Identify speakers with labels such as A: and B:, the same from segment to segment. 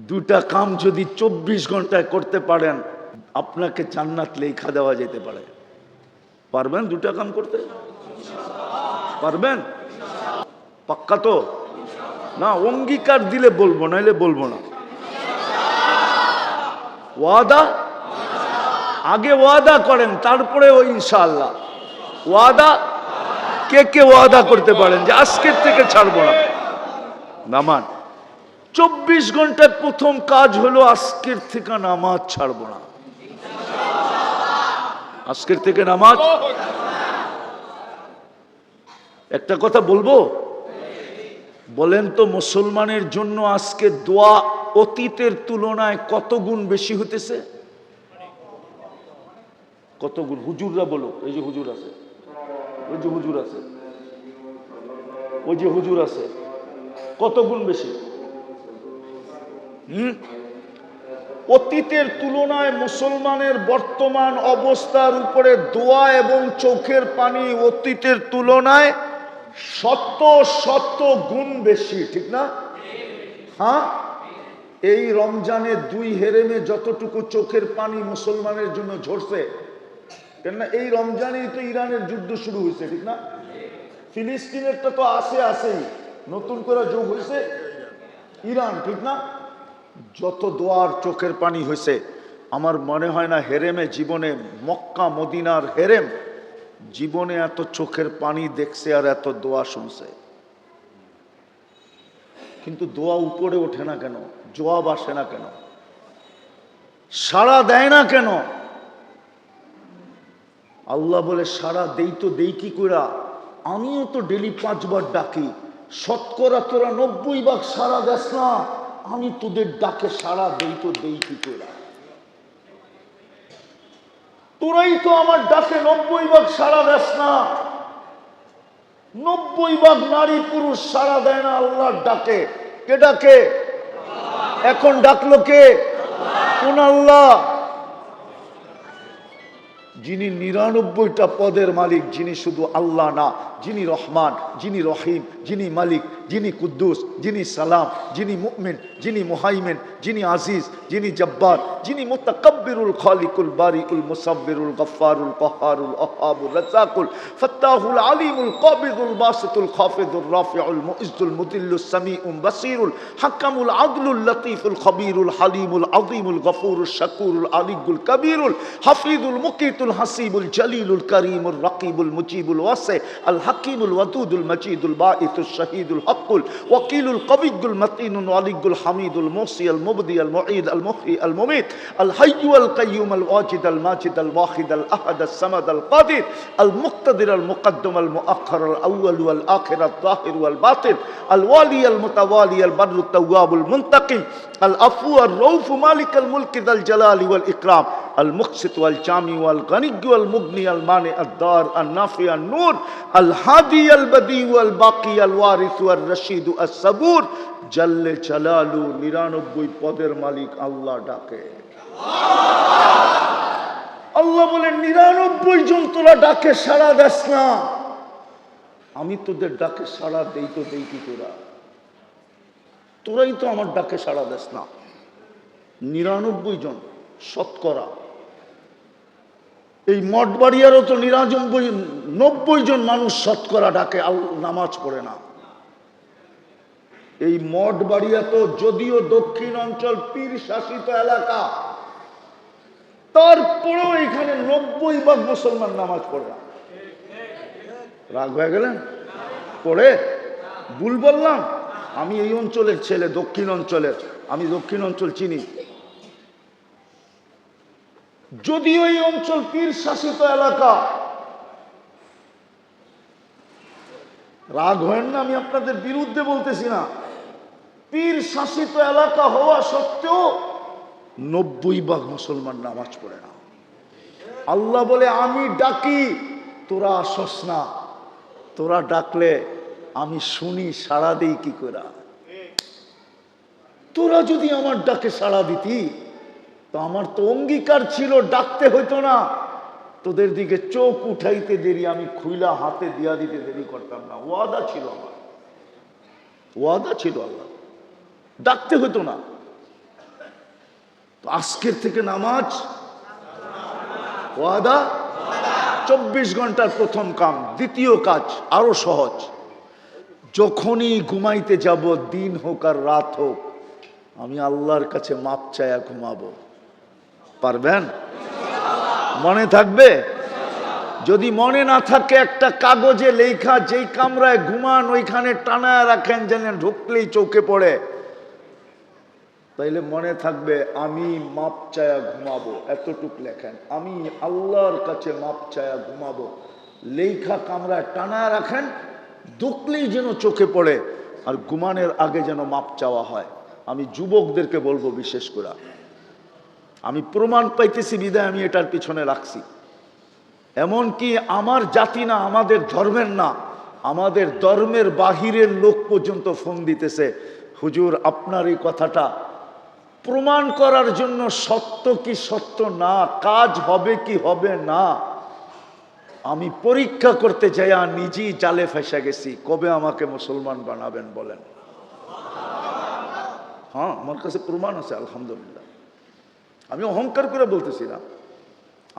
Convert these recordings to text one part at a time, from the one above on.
A: দুটা কাম যদি 24 ঘন্টায় করতে পারেন আপনাকে জান্নাত লেখা দেওয়া যেতে পারে। পারবেন দুটা কাম করতে? পারবেন? পাক্কা তো? না, অঙ্গীকার দিলে বলবো, নাইলে বলবো না। ওয়াদা? আগে ওয়াদা করেন, তারপরে ওই ইনশাআল্লাহ। ওয়াদা? কে কে ওয়াদা করতে পারেন যে আজকের থেকে ছাড়বো না? নামাজ 24 ঘন্টায় প্রথম কাজ হলো আজকের থেকে নামাজ ছাড়বো না। আজকের থেকে নামাজ। একটা কথা বলবো, বলেন তো মুসলমানের জন্য আজকে দোয়া অতীতের তুলনায় কত গুণ বেশি হতেছে? কত গুণ? হুজুররা বলো। এই যে হুজুর আছে, ওই যে হুজুর আছে, ওই যে হুজুর আছে, কত গুণ বেশি? অতীতের তুলনায় মুসলমানের বর্তমান অবস্থার উপরে দোয়া এবং চোখের পানি অতীতের তুলনায় শত গুণ বেশি, ঠিক না? হ্যাঁ, এই রমজানে 2 হেরেমে যতটুকু চোখের পানি মুসলমানের জন্য ঝরছে, কেননা এই রমজানেই তো ইরানের যুদ্ধ শুরু হয়েছে, ঠিক না? ফিলিস্তিনেরটা তো আসেই, নতুন করে যোগ হয়েছে ইরান, ঠিক না? যত দোয়ার চোখের পানি হয়েছে, আমার মনে হয় না হেরেমে জীবনে, মক্কা মদিনার হেরেম জীবনে এত চোখের পানি দেখছে আর এত দোয়া শুনছে। কিন্তু দোয়া উপরে ওঠে না কেন? জবাব আসে না কেন? সাড়া দেয় না কেন? আল্লাহ বলে সাড়া দেই কি কইরা? আমিও তো ডেলি 5 বার ডাকি, শতকরা তোরা 90 ভাগ সাড়া দেস না, আমি তোদের ডাকে সাড়া দেই কি কইরা? তোরাই তো আমার ডাকে 90 ভাগ সাড়া দেস না। 90 ভাগ নারী পুরুষ সাড়া দেয় না আল্লাহর ডাকে। কে ডাকে? এখন ডাকলো কে? কোন আল্লাহ? যিনি 99টা পদের মালিক, যিনি শুধু আল্লাহ না, যিনি রহমান, যিনি রহিম, যিনি মালিক, যিনি কুদ্দুস, যিনি সালাম, যিনি মুমিন, যিনি মুহাইমিন, যিনি আজিজ, যিনি জব্বার, যিনি মুতাকাব্বিরুল খালিকুল বারিউল মুসাব্বিরুল গফফারুল কহ্হারুল ওয়াহ্হাবুর রাজ্জাকুল ফাত্তাহুল আলিমুল কাবিদুল বাসিতুল খাফিদুর রাফিউল মুইজ্জুল মুদিল্লুস সামিউল বাসিরুল হাকামুল আদলুল লতীফুল খবীরুল হালিমুল আযীমুল গফুরুশ শাকুরুল আলিয়ুল কবীরুল হাফিজুল মুকিতুল হাসিবুল জলিলুল করিমুল রাকিবুল মুজিবুল ওয়াসি আল হাকিমুল ওয়াদুদুল মজিদুল বাঈতুশ শাহীদুল হকুল ওয়াকিলুল কবিয়ুল মতিনুল ওয়ালিয়ুল হামিদুল মুহসি আল মুবদি আল মুঈদ আল মুহয়ি আল মুমীত আল হাইয়্যু আল কাইয়্যুম আল ওয়াজিদ আল মাজিদ আল ওয়াহিদ আল আহাদ আস সামাদ আল কাদির আল মুক্তাদির আল মুকদ্দম আল মুআখ্খার আল আউয়াল ওয়াল আখির আল যাহির ওয়াল বাতিন আল ওয়ালি আল মুতাওয়ালি আল বাররু তাওয়াবুল মুনতাকিম আল আফু আর রউফ মালিক আল মুলক যাল জালালি ওয়াল ইকরাম المقسط والجامع والغني والمغني المانع الضار النافع النور الهادي البديع والباقي الوارث والرشيد الصبور جل جلاله 99 পদের মালিক আল্লাহ ডাকে। আল্লাহ বলেন 99 জন তোরা ডাকে সাড়া দেস না, আমি তোদের ডাকে সাড়া দেই কি তোরা? তোরাই তো আমার ডাকে সাড়া দেস না। 99 জন শতকরা। এই মঠবাড়িয়ারও তো 90 জন মানুষ শতকরা ডাকে নামাজ পড়ে না। এই মঠবাড়িয়া তো যদিও দক্ষিণ অঞ্চল পীর শাসিত এলাকা, তারপরেও এখানে 90 ভাগ মুসলমান নামাজ পড়ে না। রাগ হয়ে গেলেন? পড়ে? ভুল বললাম? আমি এই অঞ্চলের ছেলে, দক্ষিণ অঞ্চলের, আমি দক্ষিণ অঞ্চল চিনি। যদিও এই অঞ্চল পীর শাসিত এলাকা, রাগ হয় না, আমি আপনাদের বিরুদ্ধে বলতেছি না, পীর শাসিত এলাকা হওয়া সত্ত্বেও 90 ভাগ মুসলমান নামাজ পড়ে না। আল্লাহ বলে আমি ডাকি, তোরা আসস না, তোরা ডাকলে আমি শুনি, সাড়া দেই কি করে? তোরা যদি আমার ডাকে সাড়া দিতি তো আমার তো অঙ্গীকার ছিল, ডাকতে হইতো না, তোদের দিকে চোখ উঠাইতে দেরি, আমি খুইলা হাতে দিয়া দিতে দেরি করতাম না। ওয়াদা ছিল আমার, ওয়াদা ছিল, আল্লাহ ডাকতে হইতো না। তো আজকের থেকে নামাজ ওয়াদা, 24 ঘন্টার প্রথম কাম। দ্বিতীয় কাজ আরো সহজ, যখনই ঘুমাইতে যাব, দিন হোক আর রাত হোক, আমি আল্লাহর কাছে মাপ চায়া ঘুমাবো। পারবেন? মনে থাকবে? যদি মনে না থাকে, একটা কাগজে লেখা, যেই কামরায় ঘুমান ওইখানে টানায় রাখেন, জানেন ঢুকলেই চোখে পড়ে, তাইলে মনে থাকবে আমি মাপ চায়া ঘুমাবো। এতটুক লেখেন, আমি আল্লাহর কাছে মাপ চায়া ঘুমাবো। লেখা কামরায় টানায় রাখেন, ঢুকলেই যেন চোখে পড়ে, আর ঘুমানোর আগে যেন মাপ চাওয়া হয়। আমি যুবকদেরকে বলবো বিশেষ করে, আমি প্রমাণ পাইতেছি বিদায় আমি এটার পিছনে রাখছি। এমনকি আমার জাতি না, আমাদের ধর্মের না, আমাদের ধর্মের বাহিরের লোক পর্যন্ত ফোন দিতেছে, হুজুর আপনার এই কথাটা প্রমাণ করার জন্য সত্য কি সত্য না, কাজ হবে কি হবে না, আমি পরীক্ষা করতে যাইয়া নিজেই জালে ফেসে গেছি। কবে আমাকে মুসলমান বানাবেন বলেন? হ্যাঁ, আমার কাছে প্রমাণ আছে আলহামদুলিল্লাহ। আমি অহংকার করে বলতেছি না,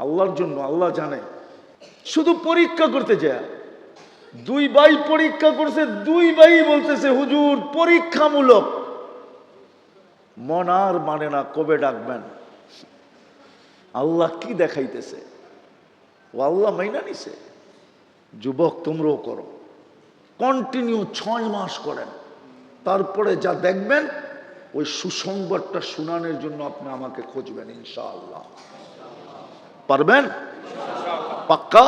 A: আল্লাহর জন্য, আল্লাহ জানে। শুধু পরীক্ষা করতে যায়, দুই ভাই পরীক্ষা করছে, দুই ভাই বলতেছে হুজুর পরীক্ষামূলক। মন আর মানে না, কবে ডাকবেন? আল্লাহ কি দেখাইতেছে? ও আল্লাহ মাইনা নিছে। যুবক তোমরাও করো, কন্টিনিউ 6 মাস করেন, তারপরে যা দেখবেন ওই সুসংবাদটা শুনানোর জন্য আপনি আমাকে খুঁজবেন ইনশাআল্লাহ। পারবেন? পাক্কা?